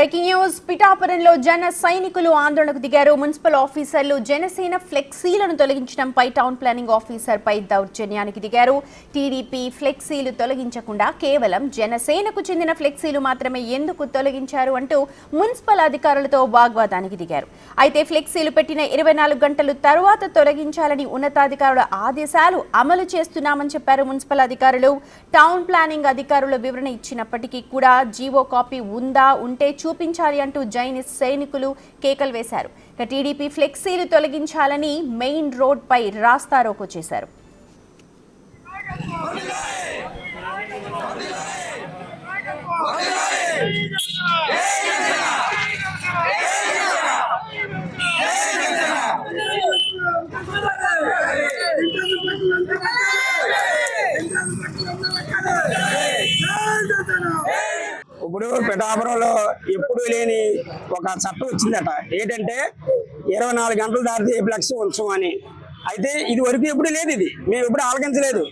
Breaking news పిఠాపురంలో జన సైనికులు ఆందోళనకు దిగారు. మున్సిపల్ ఆఫీసర్లు జనసేన ఫ్లెక్సీలను తొలగించడంపై టౌన్ ప్లానింగ్ ఆఫీసర్ పై దౌర్జన్యానికి దిగారు. టీడీపీ ఫ్లెక్సీలు తొలగించకుండా కేవలం జనసేనకు చెందిన ఫ్లెక్సీలు మాత్రమే ఎందుకు తొలగించారు అంటూ మున్సిపల్ అధికారులతో వాగ్వాదానికి దిగారు. అయితే ఫ్లెక్సీలు పెట్టిన 24 గంటలు తర్వాత తొలగించాలని ఉన్నతాధికారుల ఆదేశాలు అమలు చేస్తున్నామని చెప్పారు మున్సిపల్ అధికారులు. టౌన్ ప్లానింగ్ అధికారుల వివరణ ఇచ్చినప్పటికీ కూడా జీవో కాపీ ఉంటే చూపించాలి అంటూ జైన్ సైనికులు కేకలు వేశారు. టీడీపీ ఫ్లెక్సీలు తొలగించాలని మెయిన్ రోడ్ పై రాస్తారోకో చేశారు. ఇప్పుడు పిఠాపురంలో ఎప్పుడు లేని ఒక చట్టం వచ్చిందట. ఏంటంటే 24 గంటలు దాటితే ఫ్లెక్స్ ఉంచమని. అయితే ఇది వరకు ఎప్పుడు లేదు, ఇది మేము ఎప్పుడు ఆలకించలేదు.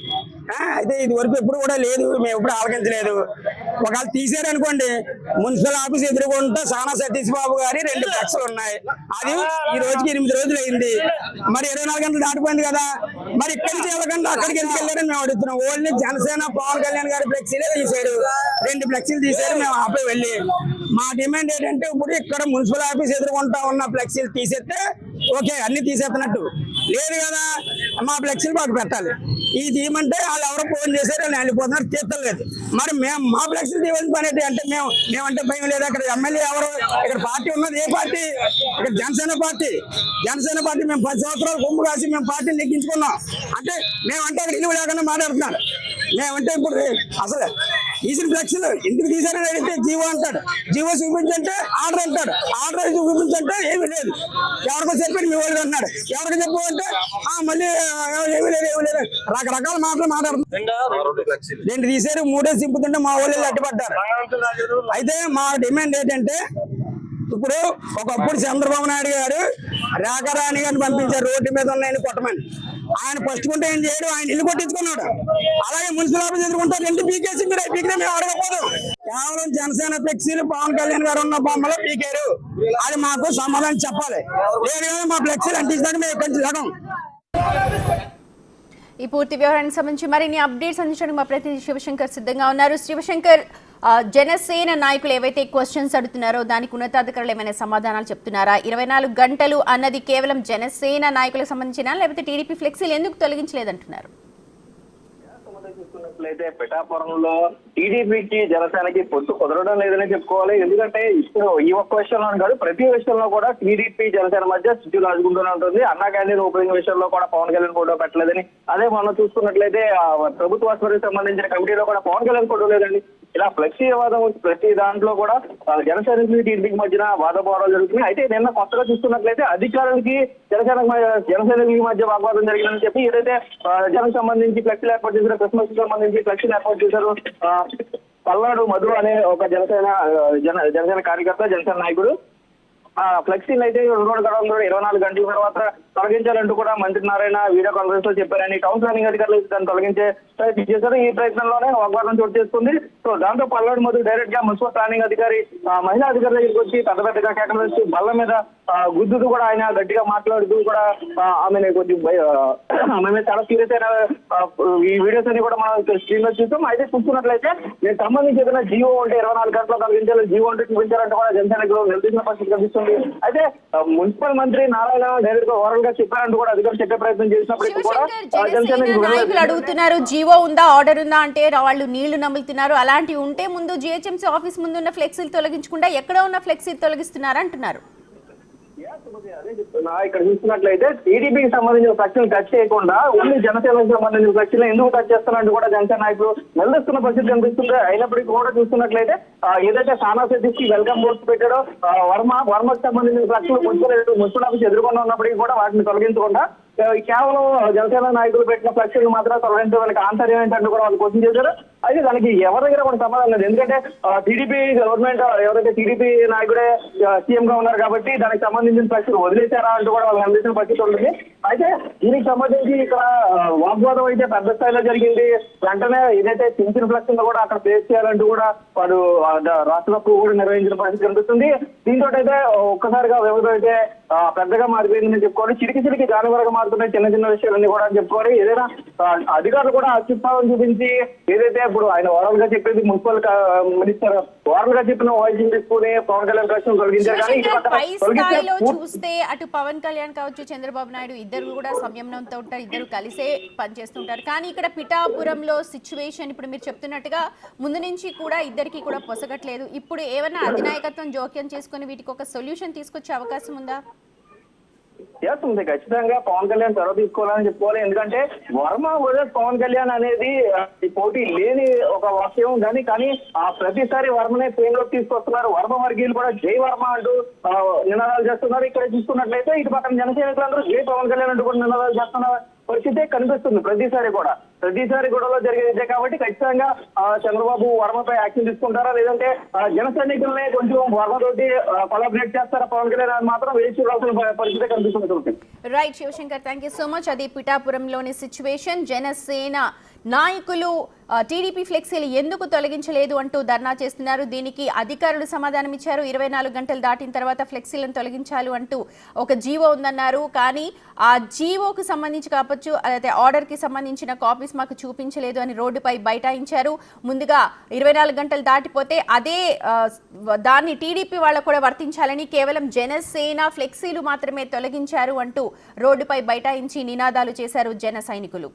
అయితే ఇది వరకు ఎప్పుడు కూడా లేదు, మేము ఎప్పుడు ఆలకించలేదు. ఒకవేళ తీసారనుకోండి, మున్సిపల్ ఆఫీస్ ఎదుర్కొంటే సానా సతీష్ బాబు గారి 2 ఫ్లెక్స్లు ఉన్నాయి. అది ఈ రోజుకి 8 రోజులు అయింది. మరి 24 గంటలు దాటిపోయింది కదా, మరి ఇక్కడి నుంచి వెళ్ళకుండా అక్కడికి ఎందుకు వెళ్ళారని మేము అడుగుతున్నాం. ఓన్లీ జనసేన పవన్ కళ్యాణ్ గారి ఫ్లెక్సీలే తీశారు, 2 ఫ్లెక్సీలు తీశారు. మేము ఆపై వెళ్ళి మా డిమాండ్ ఏంటంటే, ఇప్పుడు ఇక్కడ మున్సిపల్ ఆఫీస్ ఎదుర్కొంటా ఉన్న ఫ్లెక్సీలు తీసేస్తే ఓకే, అన్ని తీసేస్తున్నట్టు. లేదు కదా, మా ఫ్లెక్సీలు మాకు పెట్టాలి. ఇది తీయమంటే వాళ్ళు ఎవరో ఫోన్ చేశారు, వాళ్ళు వెళ్ళిపోతున్నారు, తీర్చలేదు. మరి మేము మా ఫ్లెక్సీలు తీయవలసిన పని ఏంటి అంటే, మేమంటే భయం లేదు. అక్కడ ఎమ్మెల్యే ఎవరు, ఇక్కడ పార్టీ ఉన్నది ఏ పార్టీ? ఇక్కడ జనసేన పార్టీ. జనసేన పార్టీ మేము 10 సంవత్సరాలు కొమ్ము కాసి మేము పార్టీని నెగ్గించుకున్నాం. అంటే మేమంటే అక్కడ ఇల్లు లేకుండా మాట్లాడుతున్నారు. మేమంటే ఇప్పుడు అసలు తీసిన ఫ్లెక్సీలు ఎందుకు తీసారని అడిగితే జీవో అంటాడు, జీవో చూపించంటే ఆర్డర్ అంటాడు, ఆర్డర్ చూపించంటే ఏమీ లేదు. ఎవరికో చెప్పి మీ వాళ్ళు అన్నాడు, ఎవరికి చెప్పు అంటే మళ్ళీ ఏమీ లేదు రకరకాల మాటలు మాట్లాడుతున్నారు. 2 తీసారు, 3 సింపుతుంటే మా వాళ్ళు అడ్డుపడ్డారు. అయితే మా డిమాండ్ ఏంటంటే, ఇప్పుడు ఒకప్పుడు చంద్రబాబు నాయుడు గారు రేఖారాణి గారిని పంపించారు రోడ్డు మీద ఉన్నాయని కొట్టమని. ఆయన ఫస్ట్ కుంటే ఏం చేయడు, ఆయన ఇల్లు కొట్టించుకున్నాడు. అలాగే మున్సిపల్ ఆఫీస్ ఎదుర్కొంటే 2 పీకేసి మీరు పీకినా మేము అడగకపోదు. కేవలం జనసేన ఫ్లెక్సీలు పవన్ కళ్యాణ్ గారు ఉన్న బొమ్మలో పీకారు, అది మాకు సమాధానం చెప్పాలి. లేదు మా ఫ్లెక్సీలు అంటించడానికి మేము ఇక్కడి నుంచి సగం. ఈ పూర్తి వ్యవహారానికి సంబంధించి మరిన్ని అప్డేట్స్ అందించడానికి మా ప్రతినిధి శివశంకర్ సిద్ధంగా ఉన్నారు. శివశంకర్, జనసేన నాయకులు ఏవైతే క్వశ్చన్స్ అడుగుతున్నారో దానికి ఉన్నతాధికారులు ఏమైనా సమాధానాలు చెప్తున్నారా? 24 గంటలు అన్నది కేవలం జనసేన నాయకులకు సంబంధించిన, లేకపోతే టీడీపీ ఫ్లెక్సీలు ఎందుకు తొలగించలేదంటున్నారు? చూసుకున్నట్లయితే పిఠాపురంలో టీడీపీకి జనసేనకి పొత్తు కుదరడం లేదని చెప్పుకోవాలి. ఎందుకంటే ఇప్పుడు ఈ ఒక్క విషయంలో కాదు, ప్రతి విషయంలో కూడా టీడీపీ జనసేన మధ్య స్థితి రాజుకుంటూనే ఉంటుంది. అన్నా క్యాంటీన్ ఓపెనింగ్ విషయంలో కూడా పవన్ కళ్యాణ్ ఫోటో పెట్టలేదని, అదే మనం చూసుకున్నట్లయితే ప్రభుత్వ ఆసుపత్రికి సంబంధించిన కమిటీలో కూడా పవన్ కళ్యాణ్ ఫోటో లేదండి. ఇలా ఫ్లెక్సీ వాదం ప్రతి దాంట్లో కూడా జనసేనకి టీడీపీకి మధ్యన వాదపోవడం జరుగుతుంది. అయితే నిన్న కొత్తగా చూస్తున్నట్లయితే అధికారులకి జనసేనకి మధ్య వాగ్వాదం జరిగిందని చెప్పి ఏదైతే జనకు సంబంధించి ఫ్లెక్సీలు ఏర్పాటు చేశారో, క్రిస్మస్ కి సంబంధించి ఫ్లెక్సీలు ఏర్పాటు చేశారు. పల్నాడు మధు అనే ఒక జనసేన కార్యకర్త, జనసేన నాయకుడు ఫ్లెక్సీలు అయితే 24 గంటల తర్వాత తొలగించాలంటూ కూడా మంత్రి నారాయణ వీడియో కాన్ఫరెన్స్ లో చెప్పారని టౌన్ ప్లానింగ్ అధికారులు దాన్ని తొలగించే ప్రయత్నం చేశారు. ఈ ప్రయత్నంలోనే వాగ్వాదం చోటు చేసుకుంది. సో దాంతో పల్నాడు మధు డైరెక్ట్ గా మున్సిపల్ ప్లానింగ్ అధికారి మహిళా అధికారి దగ్గరికి వచ్చి పెద్దగా కేకలు వేసి బల్ల మీద గుద్దుతూ కూడా ఆయన గట్టిగా మాట్లాడుతూ కూడా ఆమె కొంచెం ఆమె మీద చాలా సీరియస్ అయిన ఈ వీడియోస్ అన్ని కూడా మనం స్క్రీన్ లో చూస్తాం. అయితే చూసుకున్నట్లయితే దీనికి సంబంధించి ఏదైనా జీవో ఉంటే 24 గంటలు తొలగించాలి, జీవో ఉంటే చూపించాలంటే కూడా జనసేనకు నిలదీసిన పరిస్థితి కనిపిస్తుంది. అయితే మున్సిపల్ మంత్రి నారాయణ డైరెక్ట్ గా ఓవరాల్ గా చెప్పారంటూ కూడా అధికారులు చెప్పే ప్రయత్నం చేసినప్పటికీ కూడా నాయకులు అడుగుతున్నారు, జీవో ఉందా, ఆర్డర్ ఉందా అంటే వాళ్ళు నీళ్లు నమ్ములుతున్నారు. అలాంటివి ఉంటే ముందు జిహెచ్ఎంసీ ఆఫీస్ ముందు ఉన్న ఫ్లెక్సీలు తొలగించకుండా ఎక్కడ ఉన్న ఫ్లెక్సీలు తొలగిస్తున్నారు అంటున్నారు. అదే చెప్తున్నా, ఇక్కడ చూస్తున్నట్లయితే టీడీపీకి సంబంధించిన ఫ్లెక్సీలు టచ్ చేయకుండా ఓన్లీ జనసేనకు సంబంధించిన ఫ్లెక్సీలు ఎందుకు టచ్ చేస్తున్నట్టు కూడా జనసేన నాయకులు నిలదీస్తున్న పరిస్థితి కనిపిస్తుంది. అయినప్పటికీ కూడా చూస్తున్నట్లయితే ఏదైతే సానా సతీష్ కి వెల్కమ్ బోర్డ్స్ పెట్టాడో, వర్మకు సంబంధించిన ఫ్లెక్సీలు మున్సిపల్ ఆఫీస్ ఎదుర్కొంటూ ఉన్నప్పటికీ కూడా వాటిని తొలగించకుండా కేవలం జనసేన నాయకులు పెట్టిన ఫ్లెక్సీలు మాత్రం తొలగించడానికి ఆంతర్యం ఏంటంటే కూడా వాళ్ళు క్వశ్చన్ చేశారు. అయితే దానికి ఎవరి దగ్గర కూడా సమాధానం లేదు. ఎందుకంటే టీడీపీ గవర్నమెంట్ ఎవరైతే టీడీపీ నాయకుడే సీఎం గా ఉన్నారు కాబట్టి దానికి సంబంధించిన ఫ్లెక్సీలు వదిలేశారా అంటూ కూడా వాళ్ళకి అందించిన పరిస్థితి ఉంటుంది. అయితే దీనికి సంబంధించి ఇక్కడ వాగ్వాదం అయితే పెద్ద స్థాయిలో జరిగింది. వెంటనే ఏదైతే చించిన ఫ్లెక్సీలో కూడా అక్కడ ప్లేస్ చేయాలంటూ కూడా వాడు రాష్ట్ర తప్పు కూడా నిర్వహించిన పరిస్థితి కనిపిస్తుంది. దీంతో అయితే ఒక్కసారిగా వ్యవధి అయితే పెద్దగా మారిపోయిందని చెప్పుకోవాలి. చిరికి జానువరగా మారుతున్నాయి చిన్న చిన్న విషయాలన్నీ కూడా అని చెప్పుకోవాలి. ఏదైనా అధికారులు కూడా అత్యుత్సాహం చూపించి ఏదైతే ఇప్పుడు ఆయన ఓవరాల్ గా చెప్పేది మున్సిపల్ మినిస్టర్ ఓవరాల్ గా చెప్పిన వాయిస్ తీసుకుని పవన్ కళ్యాణ్ ప్రశ్నలు తొలగించారు. కానీ పై స్థాయిలో చూస్తే అటు పవన్ కళ్యాణ్ కావచ్చు, చంద్రబాబు నాయుడు ఇద్దరు కూడా సంయమనంతో ఉంటారు, ఇద్దరు కలిసే పనిచేస్తుంటారు. కానీ ఇక్కడ పిఠాపురంలో సిచ్యువేషన్ ఇప్పుడు మీరు చెప్తున్నట్టుగా ముందు నుంచి కూడా ఇద్దరికి కూడా పొసగట్లేదు. ఇప్పుడు ఏమైనా అధినాయకత్వం జోక్యం చేసుకుని వీటికి ఒక సొల్యూషన్ తీసుకొచ్చే అవకాశం ఉందా? ఉంది, ఖచ్చితంగా పవన్ కళ్యాణ్ చొరవ తీసుకోవాలని చెప్పుకోవాలి. ఎందుకంటే వర్మ వర్సెస్ పవన్ కళ్యాణ్ అనేది పోటీ లేని ఒక వాక్యం. కానీ ప్రతిసారి వర్మనే ట్రైన్లోకి తీసుకొస్తున్నారు. వర్మ వర్గీయులు కూడా జై వర్మ అంటూ నినాదాలు చేస్తున్నారు. ఇక్కడ చూసుకున్నట్లయితే ఇటు పక్కన జనసైనికులందరూ జై పవన్ కళ్యాణ్ అంటూ కూడా నినాదాలు చేస్తున్న పరిస్థితే కనిపిస్తుంది. ప్రతిసారి గొడవలో జరిగేదే కాబట్టి ఖచ్చితంగా చంద్రబాబు వర్మపై యాక్షన్ తీసుకుంటారా, లేదంటే జన సైనికులనే కొంచెం వర్మతోటి కొలాబరేట్ చేస్తారా పవన్ కళ్యాణ్ అని మాత్రం వేచి చూడాల్సిన పరిస్థితి కనిపిస్తుంది. Right Shivashankar, thank you so much. అది పిఠాపురంలోని సిచ్యువేషన్. జనసేన నాయకులు టీడీపీ ఫ్లెక్సీలు ఎందుకు తొలగించలేదు అంటూ ధర్నా చేస్తున్నారు. దీనికి అధికారులు సమాధానం ఇచ్చారు. 24 గంటలు దాటిన తర్వాత ఫ్లెక్సీలను తొలగించాలి అంటూ ఒక జీవో ఉందన్నారు. కానీ ఆ జీవోకు సంబంధించి కావచ్చు, అయితే ఆర్డర్కి సంబంధించిన కాపీస్ మాకు చూపించలేదు అని రోడ్డుపై బైఠాయించారు. ముందుగా 24 గంటలు దాటిపోతే అదే దాన్ని టీడీపీ వాళ్ళకు కూడా వర్తించాలని కేవలం జనసేన ఫ్లెక్సీలు మాత్రమే తొలగించారు అంటూ రోడ్డుపై బైఠాయించి నినాదాలు చేశారు జన సైనికులు.